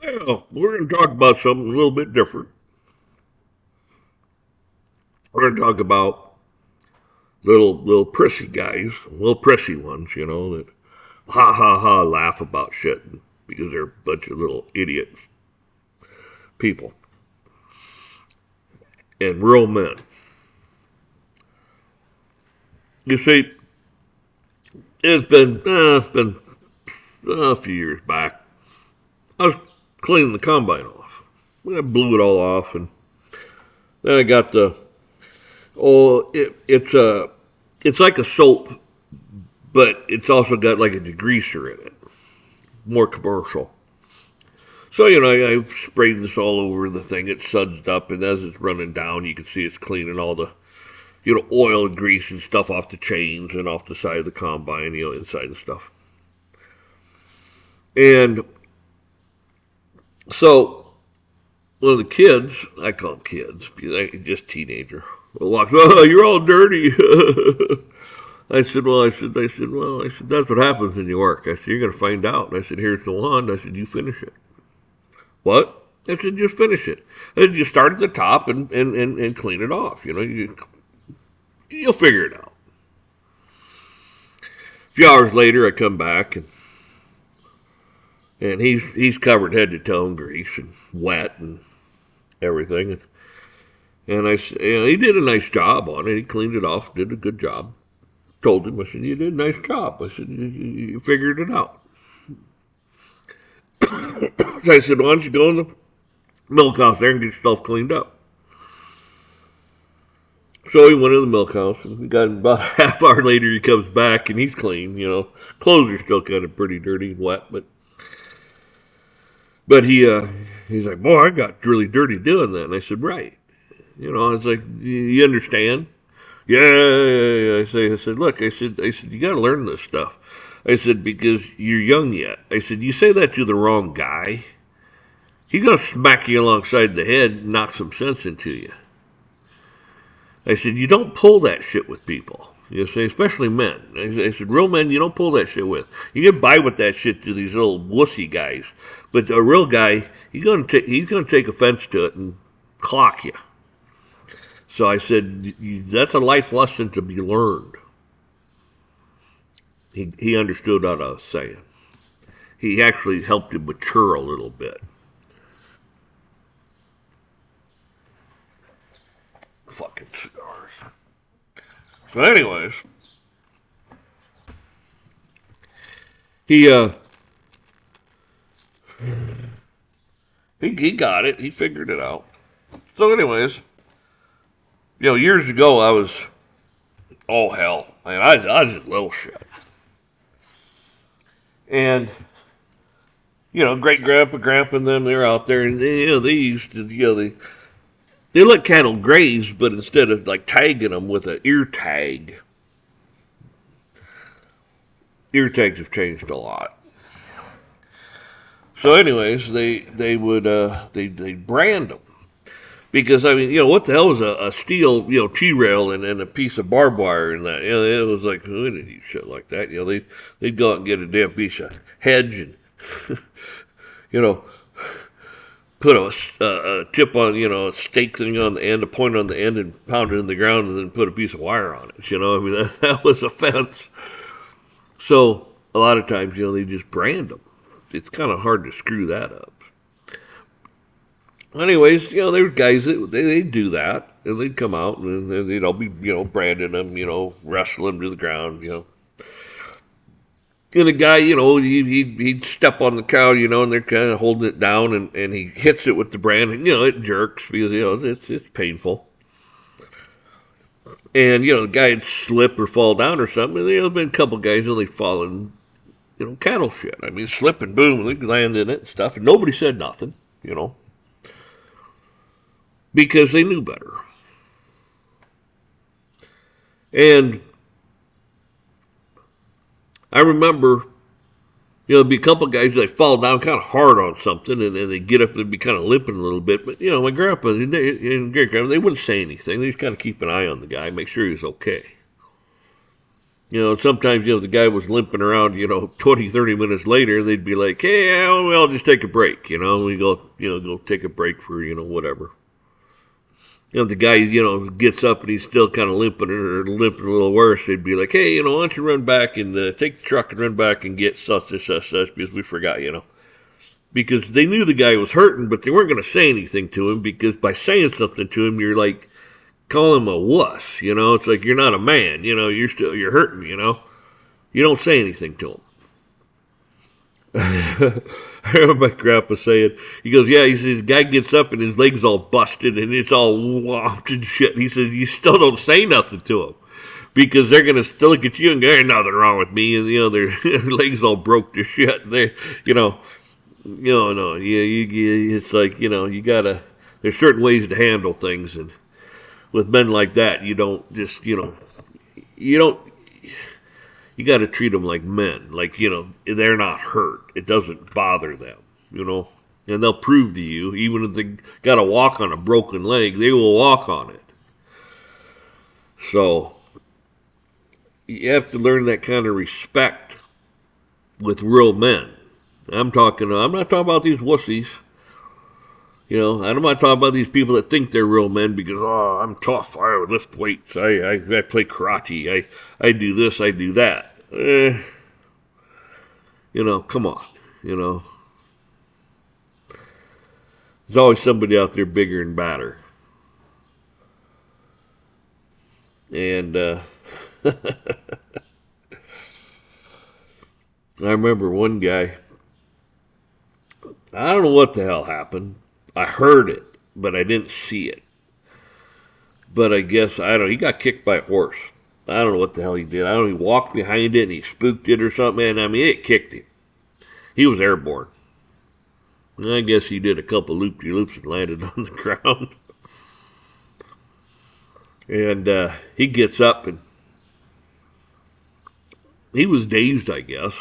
Well, we're going to talk about something a little bit different. We're going to talk about little prissy guys, little prissy ones, that ha ha ha laugh about shit because they're a bunch of little idiots people and real men. You see, it's been a few years back. I was cleaning the combine off. I blew it all off, and then I got the it's like a soap, but it's also got like a degreaser in it, more commercial. So I sprayed this all over the thing. It sudsed up, and as it's running down, you can see it's cleaning all the oil and grease and stuff off the chains and off the side of the combine, inside and stuff. And so one of the kids, I call them kids because I just teenager, walks, oh, you're all dirty. I said, that's what happens when you work. I said, you're going to find out. And I said, here's the wand. I said, you finish it. What? I said, just finish it. I said, you start at the top and clean it off. You'll figure it out. A few hours later, I come back and he's covered head to toe in grease and wet and everything. And I said, he did a nice job on it. He cleaned it off, did a good job. Told him, I said, you did a nice job. I said, you figured it out. So I said, why don't you go in the milk house there and get yourself cleaned up? So he went in the milk house, and we got about a half hour later, he comes back, and he's clean, Clothes are still kind of pretty dirty and wet, but he's like, boy, I got really dirty doing that. And I said, right. I was like, you understand? Yeah. I said, look, I said, you got to learn this stuff. I said, because you're young yet. I said, you say that to the wrong guy, he's going to smack you alongside the head and knock some sense into you. I said, you don't pull that shit with people. Especially men. I said, real men, you don't pull that shit with. You get by with that shit to these little wussy guys. But a real guy, he's gonna take offense to it and clock you. So I said, that's a life lesson to be learned. He understood what I was saying. He actually helped him mature a little bit. Fucking cigars. So anyways, he he got it. He figured it out. So anyways, years ago I was, oh hell, man, I was just little shit. And great grandpa, and them, they're out there, and they used to, they let cattle graze, but instead of like tagging them with an ear tags have changed a lot. So, anyways, they would they brand them because I mean, what the hell was a steel T-rail and a piece of barbed wire in that? It was like, we didn't use shit like that. They'd go out and get a damn piece of hedge and put a tip on, a stake thing on the end, a point on the end, and pound it in the ground, and then put a piece of wire on it. I mean, that was a fence. So a lot of times, they just brand them. It's kind of hard to screw that up. Anyways, there's guys that they'd do that, and they'd come out and they'd all be, branding them, wrestling them to the ground, And the guy, he'd step on the cow, and they're kind of holding it down, and he hits it with the brand, and, it jerks because, it's painful. And, the guy'd slip or fall down or something, and there's been a couple guys only falling, cattle shit. I mean, slip and boom, and they land in it and stuff, and nobody said nothing, because they knew better. And I remember, there'd be a couple of guys that fall down kind of hard on something, and then they get up and be kind of limping a little bit. But, my grandpa and great grandpa, they wouldn't say anything. They just kind of keep an eye on the guy, make sure he was okay. You know, sometimes, the guy was limping around, 20, 30 minutes later, they'd be like, hey, well, just take a break, we go take a break for, whatever. The guy, gets up and he's still kind of limping or limping a little worse, they'd be like, hey, why don't you run back and take the truck and run back and get such and such because we forgot, Because they knew the guy was hurting, but they weren't going to say anything to him because by saying something to him, you're like, call him a wuss, It's like you're not a man, you're hurting, You don't say anything to him. I remember my grandpa saying, he goes, yeah, he says, the guy gets up and his leg's all busted and it's all whopped and shit. He says, you still don't say nothing to him because they're going to still look at you and go, there's nothing wrong with me. And, their legs all broke to shit. They, no, it's like, you got to, there's certain ways to handle things. And with men like that, you don't just, you don't, you got to treat them like men. Like, they're not hurt. It doesn't bother them, And they'll prove to you, even if they got to walk on a broken leg, they will walk on it. So, you have to learn that kind of respect with real men. I'm not talking about these wussies. I'm not talking about these people that think they're real men because, I'm tough, I lift weights, I play karate, I do this, I do that. Come on, There's always somebody out there bigger and badder. And, I remember one guy, I don't know what the hell happened. I heard it, but I didn't see it. But I guess, I don't know, he got kicked by a horse. I don't know what the hell he did. I don't know, he walked behind it and he spooked it or something, and it kicked him. He was airborne. And I guess he did a couple loop-de-loops and landed on the ground. And he gets up and he was dazed, I guess.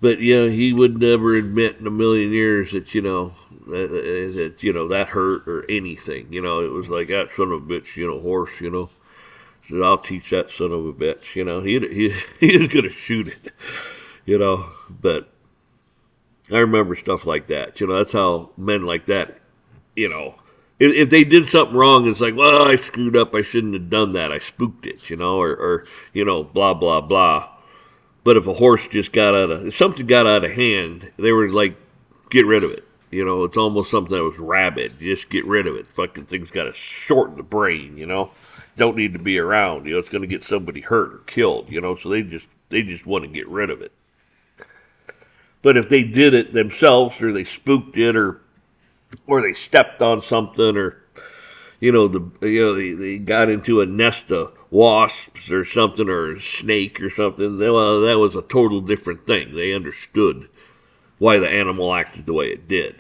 But he would never admit in a million years that that hurt or anything. It was like that son of a bitch, horse. Said I'll teach that son of a bitch. He was gonna shoot it. But I remember stuff like that. That's how men like that. If they did something wrong, it's like, well, I screwed up. I shouldn't have done that. I spooked it. Or blah blah blah. But if a horse just if something got out of hand, they were like, get rid of it. It's almost something that was rabid. Just get rid of it. Fucking thing's got to shorten the brain, Don't need to be around. It's going to get somebody hurt or killed, So they just want to get rid of it. But if they did it themselves, or they spooked it, or they stepped on something, or they got into a nest of wasps or something, or a snake or something. Well, that was a total different thing. They understood why the animal acted the way it did.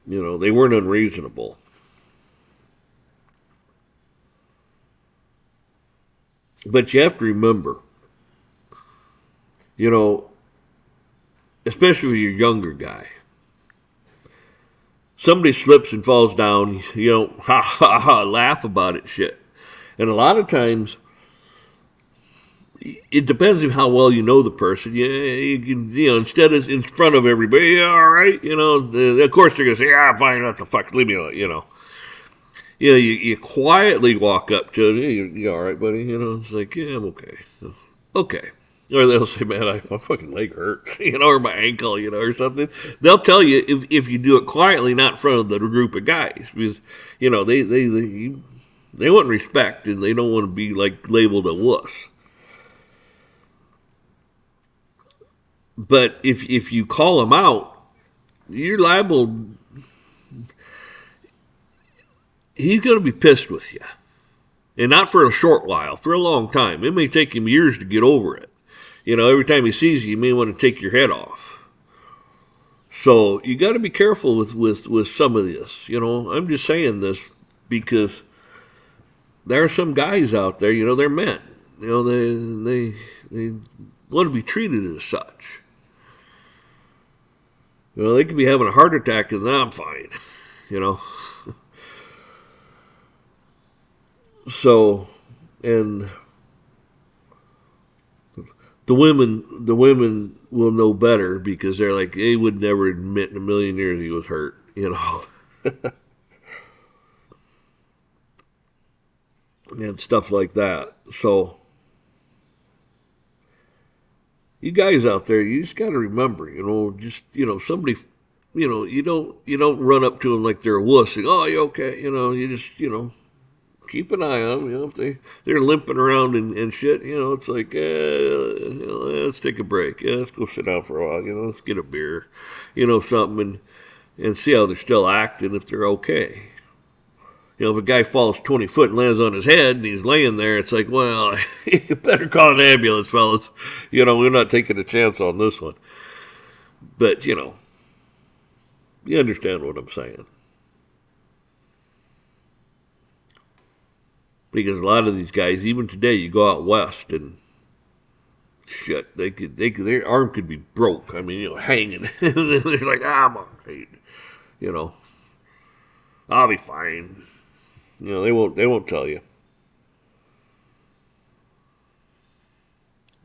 They weren't unreasonable. But you have to remember, especially if you're a younger guy, somebody slips and falls down, ha ha ha, laugh about it, shit. And a lot of times, it depends on how well you know the person. You can, instead of in front of everybody, yeah, all right, of course they're gonna say, yeah, fine, what the fuck, leave me alone, you quietly walk up to them, you all right, buddy? It's like, yeah, I'm okay. Okay. Or they'll say, man, my fucking leg hurts, or my ankle, or something. They'll tell you if you do it quietly, not in front of the group of guys, because, they want respect and they don't want to be like labeled a wuss. But if you call them out, you're liable. He's going to be pissed with you, and not for a short while, for a long time. It may take him years to get over it. Every time he sees you, you may want to take your head off. So you got to be careful with some of this. I'm just saying this because there are some guys out there. They're men. They want to be treated as such. They could be having a heart attack and I'm fine. So and the women will know better because they're like they would never admit in a million years he was hurt, and stuff like that. So you guys out there, you just got to remember, somebody, you don't run up to them like they're a wuss. And, oh, you okay? You just, keep an eye on them. If they're limping around and shit, it's like, let's take a break. Yeah, let's go sit down for a while. Let's get a beer, something, and see how they're still acting if they're okay. If a guy falls 20 foot and lands on his head and he's laying there, it's like, well, you better call an ambulance, fellas. We're not taking a chance on this one. But, you understand what I'm saying. Because a lot of these guys, even today, you go out west and shit, their arm could be broke. I mean, hanging. They're like, I'm alright. I'll be fine. They won't tell you.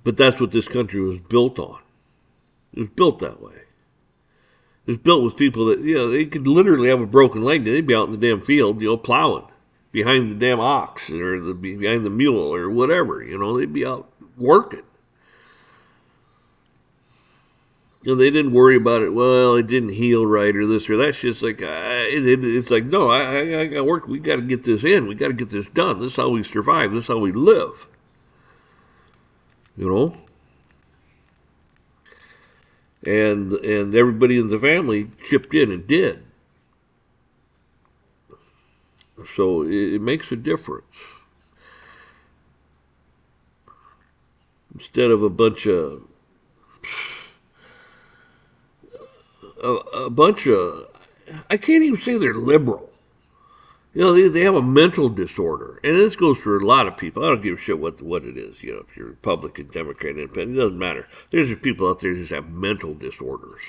But that's what this country was built on. It was built that way. It was built with people that, they could literally have a broken leg. They'd be out in the damn field, plowing behind the damn ox or behind the mule or whatever. They'd be out working. They didn't worry about it. Well, it didn't heal right or this or that. It's just like, it's like, no, I got work. We got to get this in. We got to get this done. This is how we survive. This is how we live. And everybody in the family chipped in and did. So it makes a difference. Instead of a bunch of I can't even say they're liberal. They have a mental disorder, and this goes for a lot of people. I don't give a shit what it is. If you're Republican, Democrat, Independent, it doesn't matter. There's just people out there that just have mental disorders,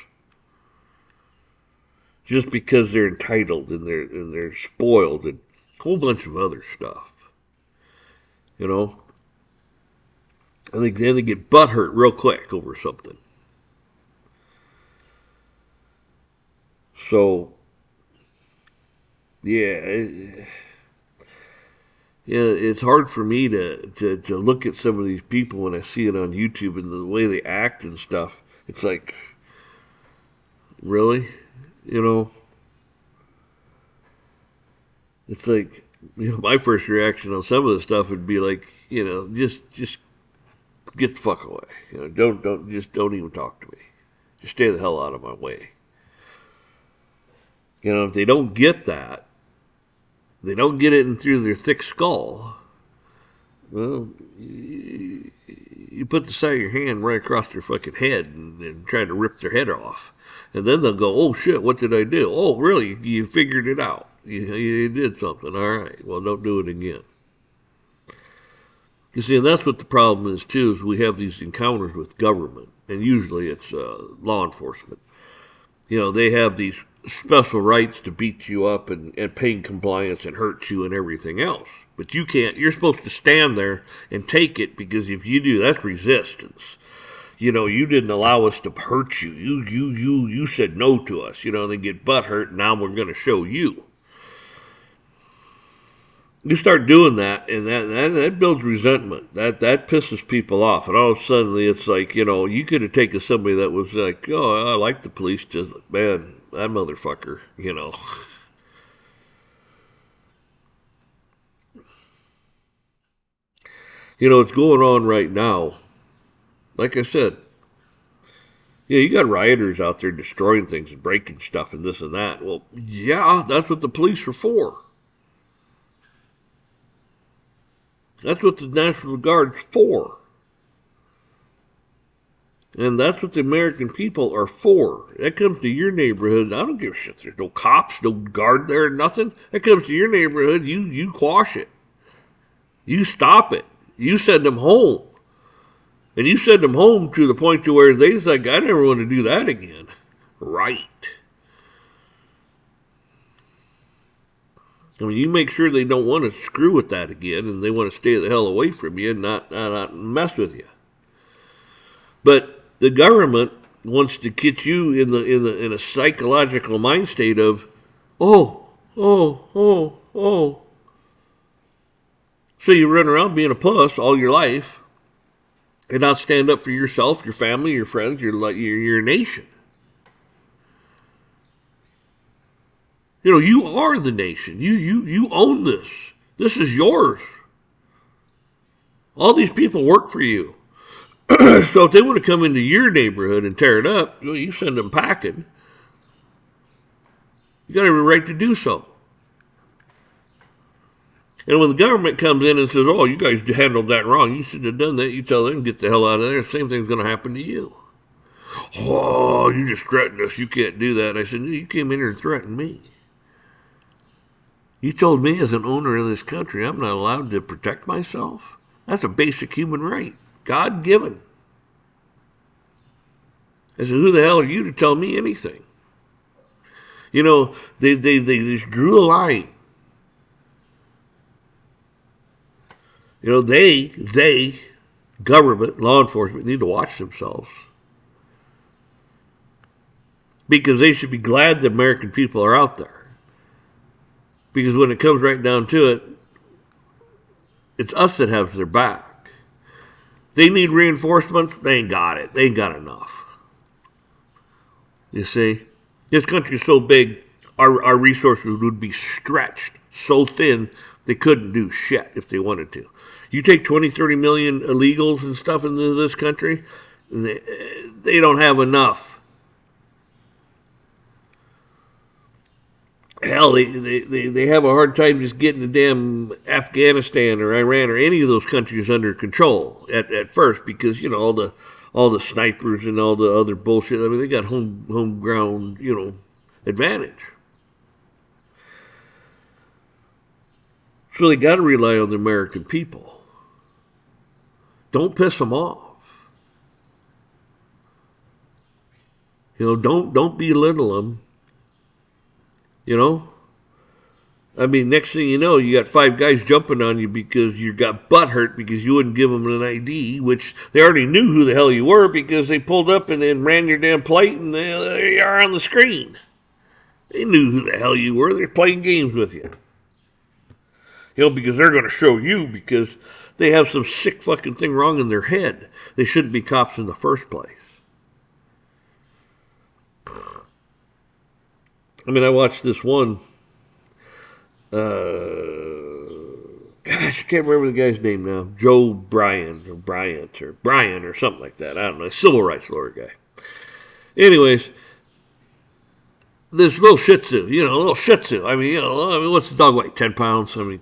just because they're entitled and they're spoiled and a whole bunch of other stuff. I think then they get butthurt real quick over something. So, yeah, it's hard for me to look at some of these people when I see it on YouTube and the way they act and stuff. It's like, really? It's like, my first reaction on some of the stuff would be like, just get the fuck away. Don't even talk to me. Just stay the hell out of my way. If they don't get that, they don't get it in through their thick skull, well, you put the side of your hand right across their fucking head and try to rip their head off. And then they'll go, oh shit, what did I do? Oh, really? You figured it out. You did something. All right. Well, don't do it again. You see, and that's what the problem is, too, is we have these encounters with government. And usually it's law enforcement. They have these special rights to beat you up and pain compliance and hurt you and everything else. But you can't. You're supposed to stand there and take it, because if you do, that's resistance. You didn't allow us to hurt you. You said no to us. They get butt hurt, and now we're going to show you. You start doing that, and that builds resentment. That pisses people off, and all of a sudden it's like, you could have taken somebody that was like, oh, I like the police, just, man, that motherfucker, It's going on right now. Like I said, you got rioters out there destroying things and breaking stuff and this and that. Well, yeah, that's what the police are for. That's what the National Guard's for. And that's what the American people are for. That comes to your neighborhood. I don't give a shit. There's no cops, no guard there, nothing. That comes to your neighborhood. You quash it. You stop it. You send them home. And you send them home to the point to where they's like, I never want to do that again. Right. I mean, you make sure they don't want to screw with that again, and they want to stay the hell away from you and not mess with you. But the government wants to get you in a psychological mind state of, oh, oh, oh, oh. So you run around being a puss all your life and not stand up for yourself, your family, your friends, your nation. You know, you are the nation. You own this. This is yours. All these people work for you. So if they want to come into your neighborhood and tear it up, you send them packing. You got every right to do so. And when the government comes in and says, oh, you guys handled that wrong, you should have done that, you tell them, get the hell out of there. Same thing's going to happen to you. Oh, you just threatened us. You can't do that. And I said, no, you came in here and threatened me. You told me as an owner of this country I'm not allowed to protect myself. That's a basic human right. God given. I said, who the hell are you to tell me anything? You know, they just drew a line. You know, they, government, law enforcement, need to watch themselves. Because they should be glad the American people are out there. Because when it comes right down to it, it's us that has their back. They need reinforcements, they ain't got it. They ain't got enough. You see? This country's so big, our resources would be stretched so thin they couldn't do shit if they wanted to. You take 20, 30 million illegals and stuff into this country, they don't have enough. Hell, they have a hard time just getting the damn Afghanistan or Iran or any of those countries under control at first because, you know, all the snipers and all the other bullshit. I mean, they got home ground, you know, advantage. So they got to rely on the American people. Don't piss them off. You know, don't belittle them. You know? I mean, next thing you know, you got 5 guys jumping on you because you got butt hurt because you wouldn't give them an ID, which they already knew who the hell you were because they pulled up and then ran your damn plate and there you are on the screen. They knew who the hell you were. They're playing games with you. You know, because they're going to show you because they have some sick fucking thing wrong in their head. They shouldn't be cops in the first place. I mean, I watched this one. Gosh, I can't remember the guy's name now. Joe Bryant or Brian or something like that. I don't know. Civil rights lawyer guy. Anyways, this little Shih Tzu, little Shih Tzu. I mean, what's the dog weigh? 10 pounds? I mean,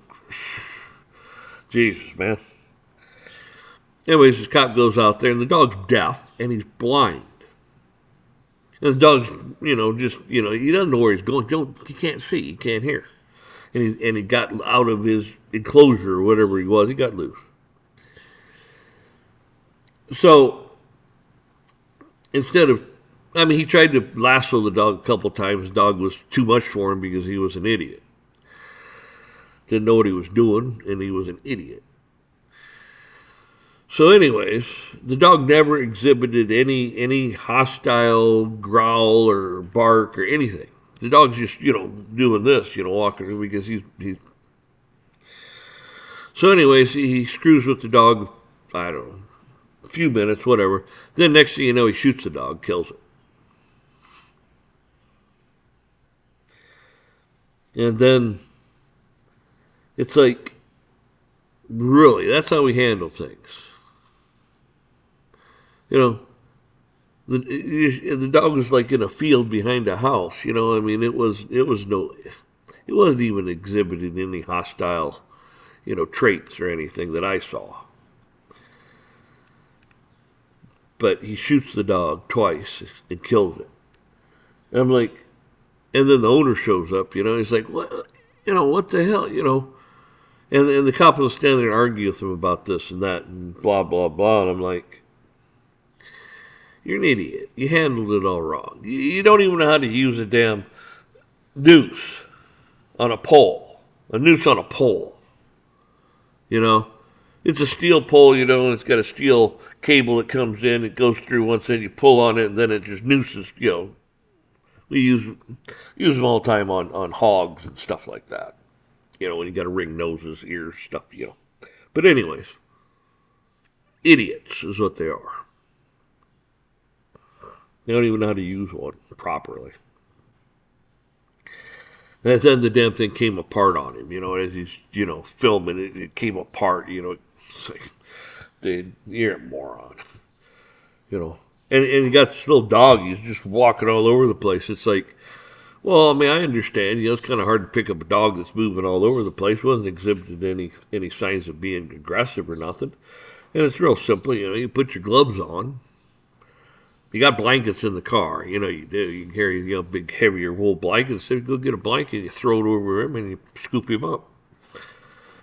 Jesus, man. Anyways, this cop goes out there, and the dog's deaf, and he's blind. And the dog's, he doesn't know where he's going. He can't see, he can't hear. And he got out of his enclosure or whatever he was. He got loose. So, he tried to lasso the dog a couple times. The dog was too much for him because he was an idiot. Didn't know what he was doing, and he was an idiot. So anyways, the dog never exhibited any hostile growl or bark or anything. The dog's just, doing this, walking because he's... So anyways, he screws with the dog, I don't know, a few minutes, whatever. Then next thing you know, he shoots the dog, kills it. And then it's like, really, that's how we handle things. The dog was like in a field behind a house. I mean, it wasn't even exhibiting any hostile, traits or anything that I saw. But he shoots the dog twice and kills it. And I'm like, and then the owner shows up. He's like, what? What the hell? And the cop will stand there and argue with him about this and that and blah blah blah. And I'm like, you're an idiot. You handled it all wrong. You don't even know how to use a damn noose on a pole. A noose on a pole. You know, it's a steel pole, and it's got a steel cable that comes in, it goes through once, then you pull on it, and then it just nooses, We use them all the time on hogs and stuff like that. When you got to wring noses, ears, stuff, But anyways, idiots is what they are. They don't even know how to use one properly. And then the damn thing came apart on him, as he's, filming it, it came apart, It's like, dude, you're a moron, And he got this little dog, he's just walking all over the place. It's like, well, I mean, I understand, it's kind of hard to pick up a dog that's moving all over the place, wasn't exhibiting any signs of being aggressive or nothing. And it's real simple, you put your gloves on. You got blankets in the car, you do. You can carry, big, heavier wool blankets. So you go get a blanket, you throw it over him, and you scoop him up.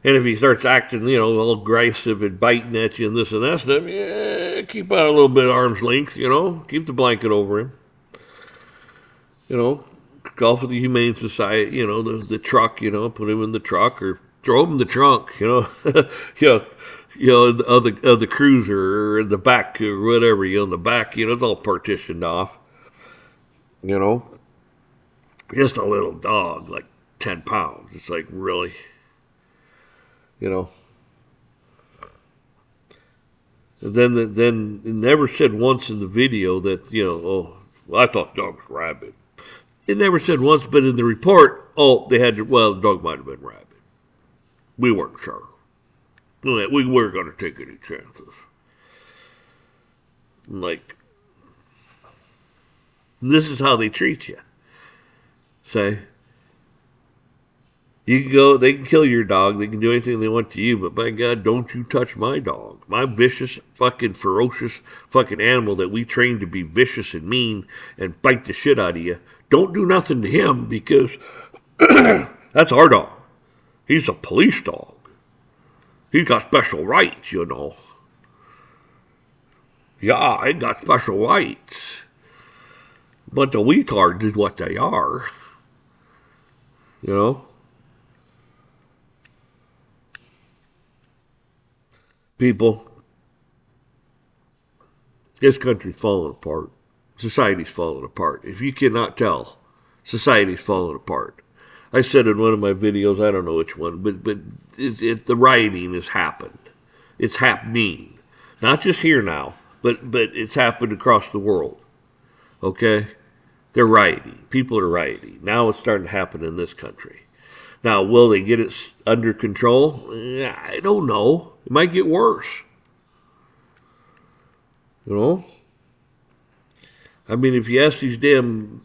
And if he starts acting, all aggressive and biting at you and this and that stuff, keep out a little bit of arm's length, Keep the blanket over him. Call for the Humane Society, the truck, put him in the truck or throw him in the trunk, of the cruiser or in the back or whatever, in the back, it's all partitioned off. Just a little dog, like 10 pounds. It's like, really? And then it never said once in the video that, I thought the dog was rabid. It never said once, but in the report, the dog might have been rabid. We weren't sure. We weren't going to take any chances. Like, this is how they treat you. Say, you can go, they can kill your dog, they can do anything they want to you, but by God, don't you touch my dog. My vicious, fucking ferocious fucking animal that we train to be vicious and mean and bite the shit out of you. Don't do nothing to him because that's our dog. He's a police dog. He's got special rights, Yeah, he got special rights. But the retards is what they are. People, this country's falling apart. Society's falling apart. If you cannot tell, society's falling apart. I said in one of my videos, I don't know which one, but the rioting has happened. It's happening. Not just here now, but it's happened across the world. Okay? They're rioting. People are rioting. Now it's starting to happen in this country. Now, will they get it under control? I don't know. It might get worse. I mean, if you ask these damn...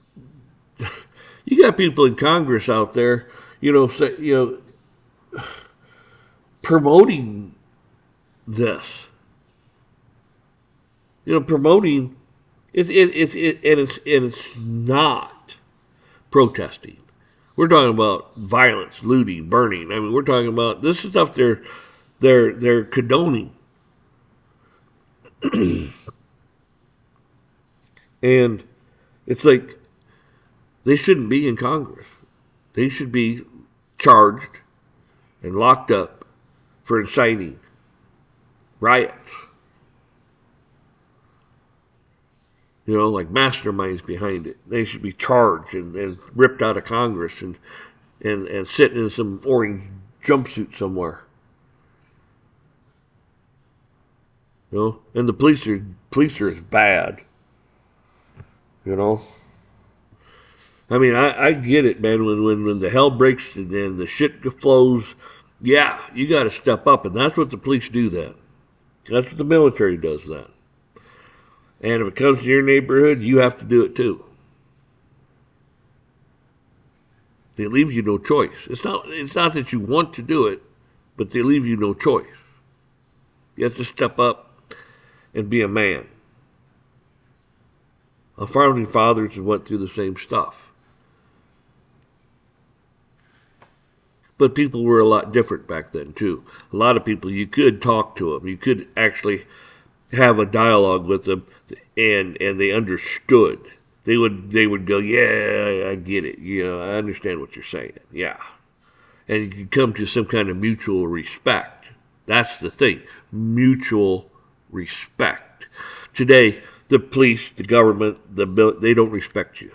You got people in Congress out there, promoting this. Promoting it's not protesting. We're talking about violence, looting, burning. I mean, we're talking about this is stuff they're condoning. And it's like they shouldn't be in Congress. They should be charged and locked up for inciting riots. Like masterminds behind it. They should be charged and ripped out of Congress and sitting in some orange jumpsuit somewhere. And the police are as bad. I mean, I get it, man. When the hell breaks and the shit flows, yeah, you got to step up, and that's what the police do. Then that's what the military does. Then, and if it comes to your neighborhood, you have to do it too. They leave you no choice. It's not that you want to do it, but they leave you no choice. You have to step up and be a man. Our founding fathers went through the same stuff. But people were a lot different back then, too. A lot of people, you could talk to them. You could actually have a dialogue with them, and they understood. They would go, yeah, I get it. I understand what you're saying. Yeah. and you can come to some kind of mutual respect. That's the thing, mutual respect. Today, the police, the government, they don't respect you.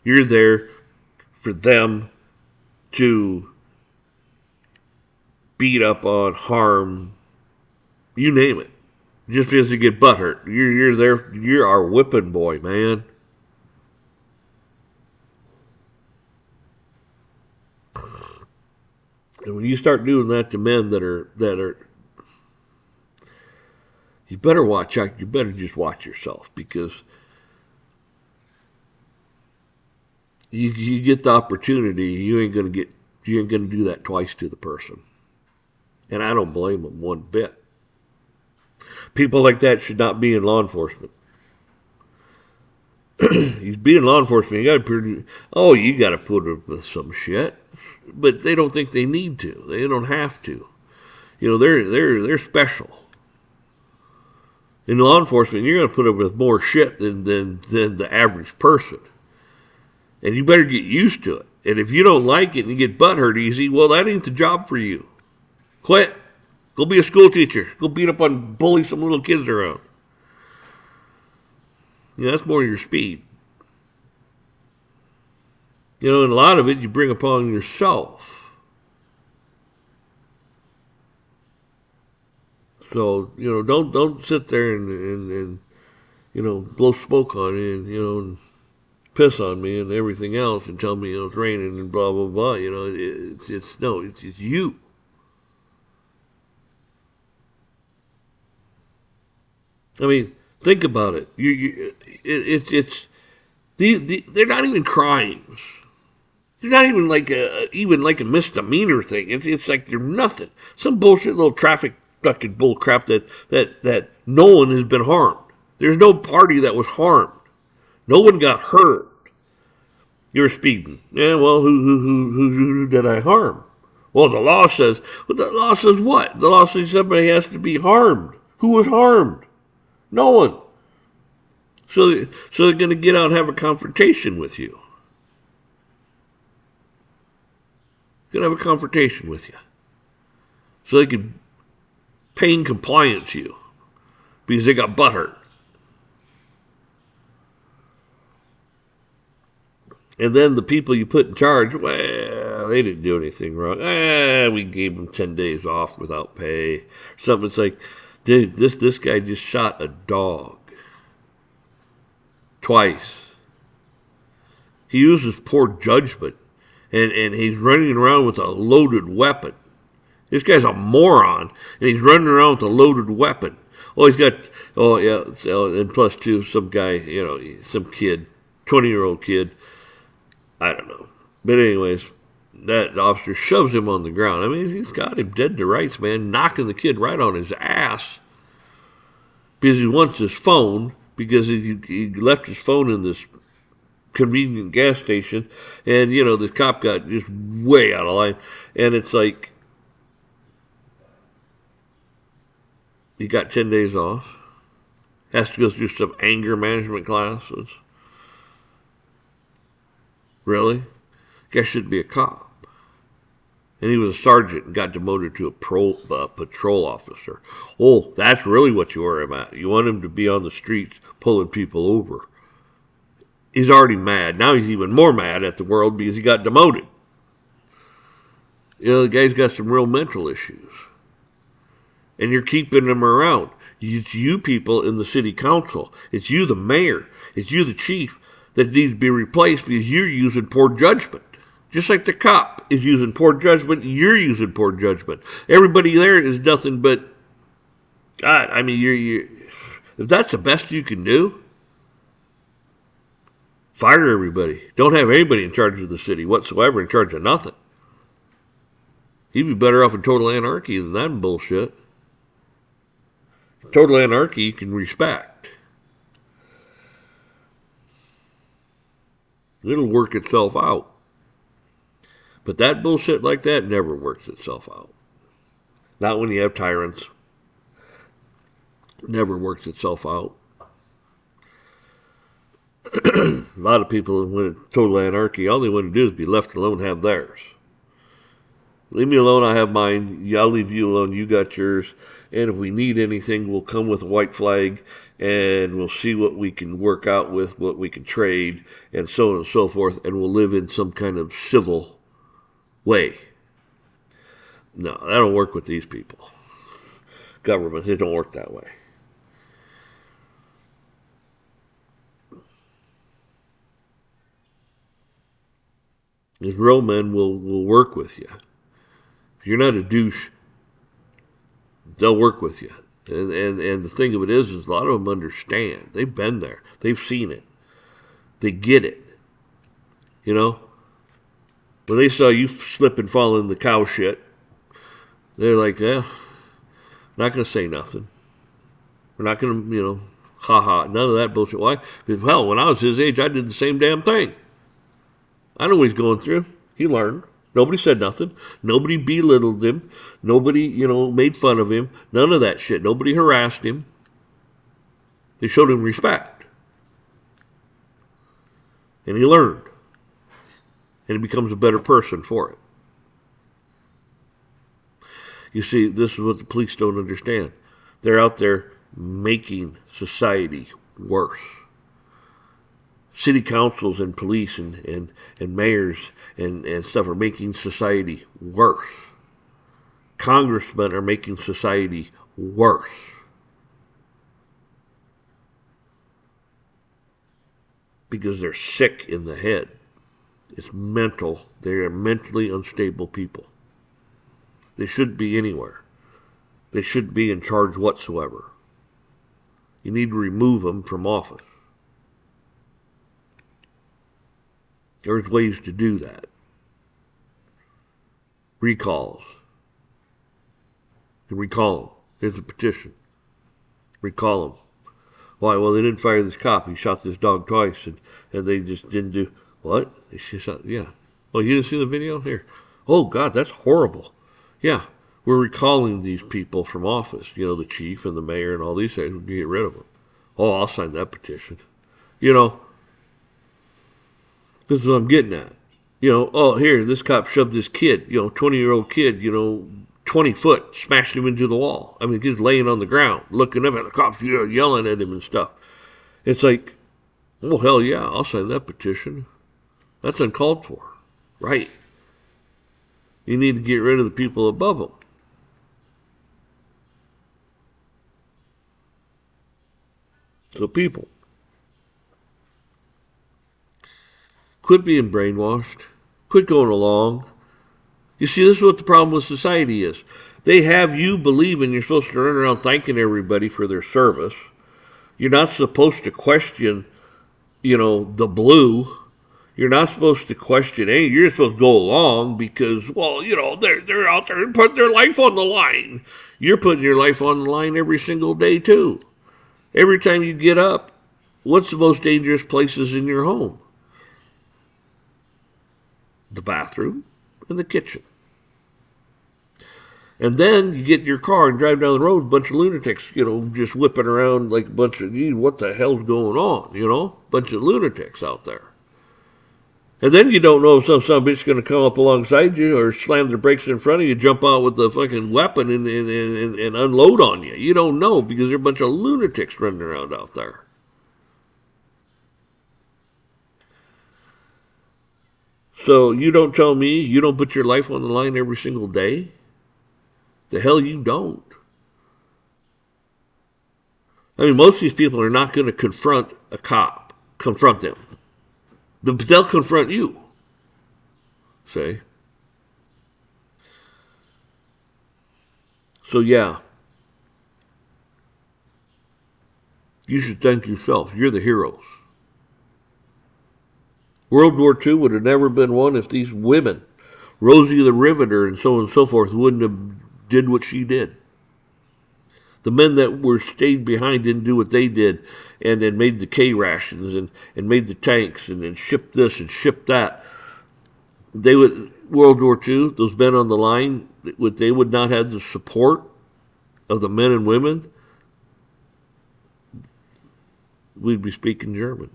You're there for them to beat up on, harm, you name it. Just because you get butthurt. You're there, you're our whipping boy, man. And when you start doing that to men that are, you better watch out. You better just watch yourself, because you get the opportunity. You ain't gonna do that twice to the person. And I don't blame them one bit. People like that should not be in law enforcement. You be in law enforcement, you got to put up with some shit, but they don't think they need to. They don't have to. They're special. In law enforcement, you're going to put up with more shit than the average person, and you better get used to it. And if you don't like it and you get butthurt easy, well, that ain't the job for you. Quit. Go be a school teacher. Go beat up on, bully some little kids around. That's more your speed. And a lot of it you bring upon yourself. So, don't sit there and blow smoke on me and piss on me and everything else and tell me it's raining and blah, blah, blah. It's you. I mean, think about it. They're not even crimes. They're not even like a misdemeanor thing. It's like they're nothing. Some bullshit little traffic fucking bull crap that no one has been harmed. There's no party that was harmed. No one got hurt. You're speeding. Yeah, well, who did I harm? Well, the law says what? The law says somebody has to be harmed. Who was harmed? No one. So they're going to get out and have a confrontation with you. Going to have a confrontation with you. So they can pain compliance you because they got butthurt. And then the people you put in charge, well, they didn't do anything wrong. We gave them 10 days off without pay. Something. It's like, dude, this guy just shot a dog. Twice. He uses poor judgment. And he's running around with a loaded weapon. This guy's a moron. And he's running around with a loaded weapon. And plus two, some guy, some kid, 20-year-old kid. I don't know. But anyways, that officer shoves him on the ground. I mean, he's got him dead to rights, man, knocking the kid right on his ass because he wants his phone, because he left his phone in this convenient gas station, and, the cop got just way out of line. And it's like, he got 10 days off, has to go through some anger management classes. Really? Guy shouldn't be a cop. And he was a sergeant and got demoted to a patrol officer. Oh, that's really what you want him at. You want him to be on the streets pulling people over. He's already mad. Now he's even more mad at the world because he got demoted. The guy's got some real mental issues. And you're keeping him around. It's you people in the city council. It's you, the mayor. It's you, the chief, that needs to be replaced because you're using poor judgment. Just like the cop is using poor judgment, you're using poor judgment. Everybody there is nothing but, God, I mean, you're if that's the best you can do, fire everybody. Don't have anybody in charge of the city whatsoever, in charge of nothing. You'd be better off in total anarchy than that bullshit. Total anarchy you can respect. It'll work itself out. But that bullshit like that never works itself out. Not when you have tyrants. It never works itself out. A lot of people, when it's total anarchy, all they want to do is be left alone and have theirs. Leave me alone, I have mine. I'll leave you alone, you got yours. And if we need anything, we'll come with a white flag and we'll see what we can work out with, what we can trade, and so on and so forth, and we'll live in some kind of civil way. No, that don't work with these people. Governments, it don't work that way. These real men will work with you. If you're not a douche, they'll work with you. And the thing of it is a lot of them understand. They've been there. They've seen it. They get it. You know? When they saw you slip and fall in the cow shit, they're like, not going to say nothing. We're not going to, ha, none of that bullshit. Why? Because, hell, when I was his age, I did the same damn thing. I know what he's going through. He learned. Nobody said nothing. Nobody belittled him. Nobody, made fun of him. None of that shit. Nobody harassed him. They showed him respect. And he learned. And he becomes a better person for it. You see, this is what the police don't understand. They're out there making society worse. City councils and police and mayors and stuff are making society worse. Congressmen are making society worse. Because they're sick in the head. It's mental. They are mentally unstable people. They shouldn't be anywhere. They shouldn't be in charge whatsoever. You need to remove them from office. There's ways to do that. Recalls. You recall them. Here's a petition. Recall them. Why? Well, they didn't fire this cop. He shot this dog twice, and they just didn't do... What? They shot... Yeah. Oh, you didn't see the video? Here. Oh, God, that's horrible. Yeah. We're recalling these people from office. The chief and the mayor and all these things. We get rid of them. Oh, I'll sign that petition. This is what I'm getting at. Oh, here, this cop shoved this kid, 20-year-old kid, 20 foot, smashed him into the wall. I mean, he's laying on the ground, looking up at the cops, yelling at him and stuff. It's like, oh, hell yeah, I'll sign that petition. That's uncalled for. Right. You need to get rid of the people above them. So people, quit being brainwashed. Quit going along. You see, this is what the problem with society is. They have you believing you're supposed to run around thanking everybody for their service. You're not supposed to question, the blue. You're not supposed to question anything. You're supposed to go along because, well, they're out there and putting their life on the line. You're putting your life on the line every single day, too. Every time you get up, what's the most dangerous places in your home? The bathroom and the kitchen. And then you get in your car and drive down the road, a bunch of lunatics, just whipping around like a bunch of, what the hell's going on, bunch of lunatics out there. And then you don't know if some bitch is going to come up alongside you or slam their brakes in front of you, jump out with the fucking weapon and unload on you. You don't know because there are a bunch of lunatics running around out there. So you don't tell me you don't put your life on the line every single day? The hell you don't. I mean, most of these people are not going to confront a cop. Confront them. They'll confront you. See? So yeah. You should thank yourself. You're the heroes. World War II would have never been won if these women, Rosie the Riveter and so on and so forth, wouldn't have did what she did. The men that were stayed behind didn't do what they did and made the K rations and made the tanks and shipped this and shipped that. They would, World War II, those men on the line, they would not have the support of the men and women, we'd be speaking German.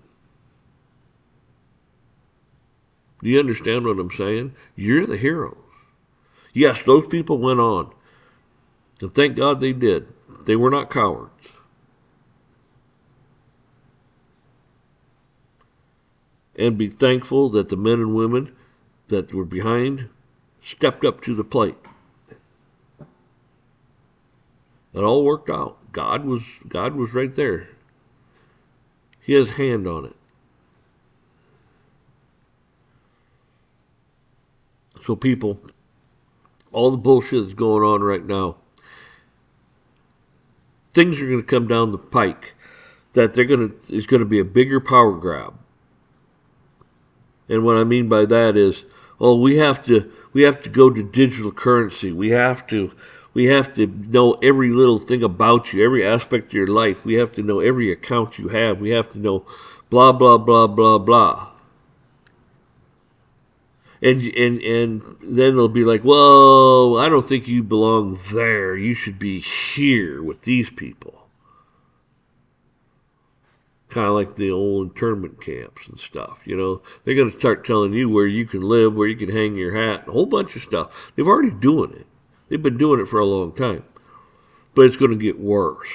Do you understand what I'm saying? You're the heroes. Yes, those people went on. And thank God they did. They were not cowards. And be thankful that the men and women that were behind stepped up to the plate. It all worked out. God was right there. He has a hand on it. So people, all the bullshit that's going on right now, things are going to come down the pike that it's going to be a bigger power grab. And what I mean by that is, oh, we have to go to digital currency. We have to know every little thing about you, every aspect of your life. We have to know every account you have. We have to know blah blah blah blah blah. And then they'll be like, well, I don't think you belong there. You should be here with these people. Kind of like the old internment camps and stuff. They're going to start telling you where you can live, where you can hang your hat, a whole bunch of stuff. They've already doing it. They've been doing it for a long time, but it's going to get worse.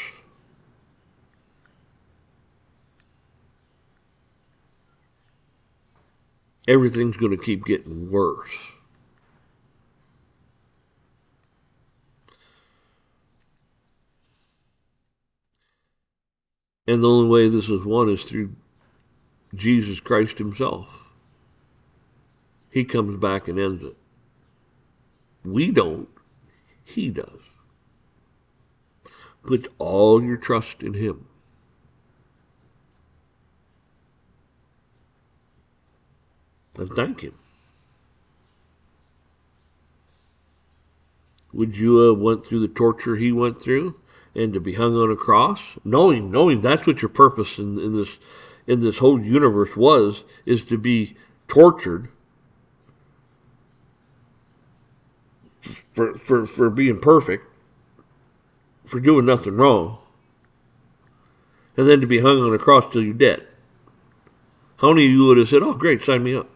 Everything's going to keep getting worse. And the only way this is won is through Jesus Christ himself. He comes back and ends it. We don't. He does. Put all your trust in him. And thank him. Would you have went through the torture he went through and to be hung on a cross? Knowing that's what your purpose in this whole universe is to be tortured for being perfect, for doing nothing wrong, and then to be hung on a cross till you're dead. How many of you would have said, oh great, sign me up?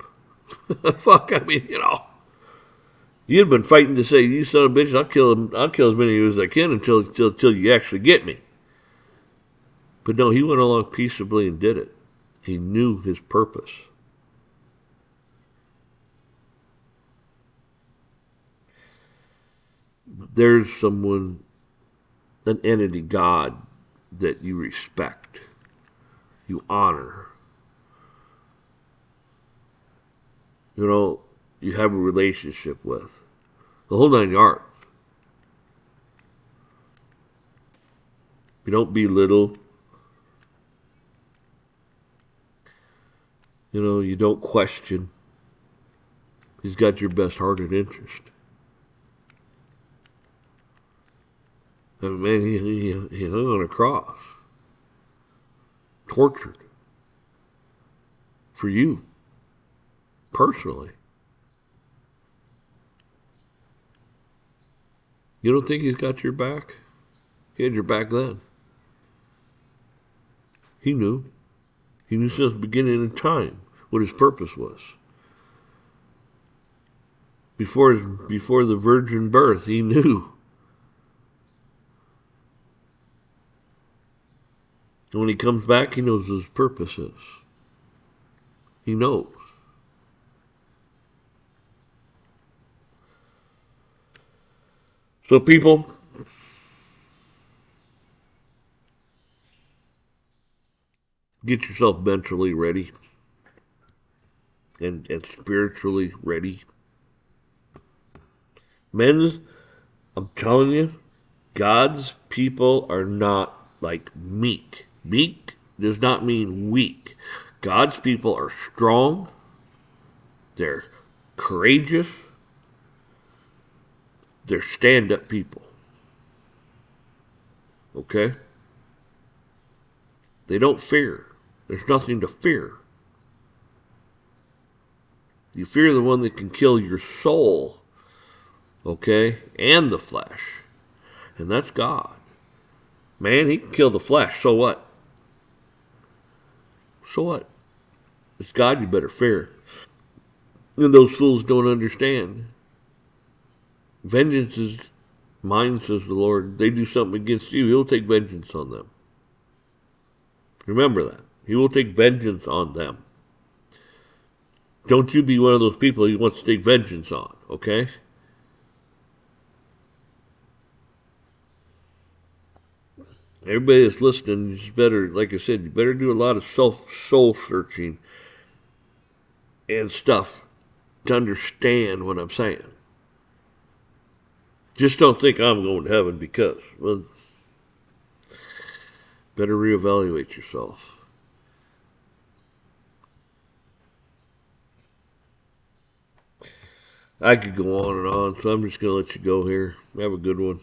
Fuck, I mean, you'd have been fighting to say, you son of a bitch, I'll kill as many of you as I can until you actually get me. But no, he went along peaceably and did it. He knew his purpose. There's someone, an entity, God, that you respect, you honor. You have a relationship with. The whole 9 yards. You don't belittle. You don't question. He's got your best heart and interest. And man, he hung on a cross. Tortured. For you. Personally. You don't think he's got your back? He had your back then. He knew. He knew since the beginning of time what his purpose was. Before the virgin birth, he knew. And when he comes back, he knows what his purpose is. He knows. So people, get yourself mentally ready and spiritually ready. Men, I'm telling you, God's people are not like meek. Meek does not mean weak. God's people are strong. They're courageous. They're stand-up people. Okay? They don't fear. There's nothing to fear. You fear the one that can kill your soul, okay, and the flesh. And that's God. Man, he can kill the flesh, so what? So what? It's God you better fear. And those fools don't understand. Vengeance is mine, says the Lord. They do something against you, He'll take vengeance on them. Remember that. He will take vengeance on them. Don't you be one of those people He wants to take vengeance on, okay? Everybody that's listening, you just better, like I said, you better do a lot of soul searching and stuff to understand what I'm saying. Just don't think I'm going to heaven because. Well, better reevaluate yourself. I could go on and on, so I'm just going to let you go here. Have a good one.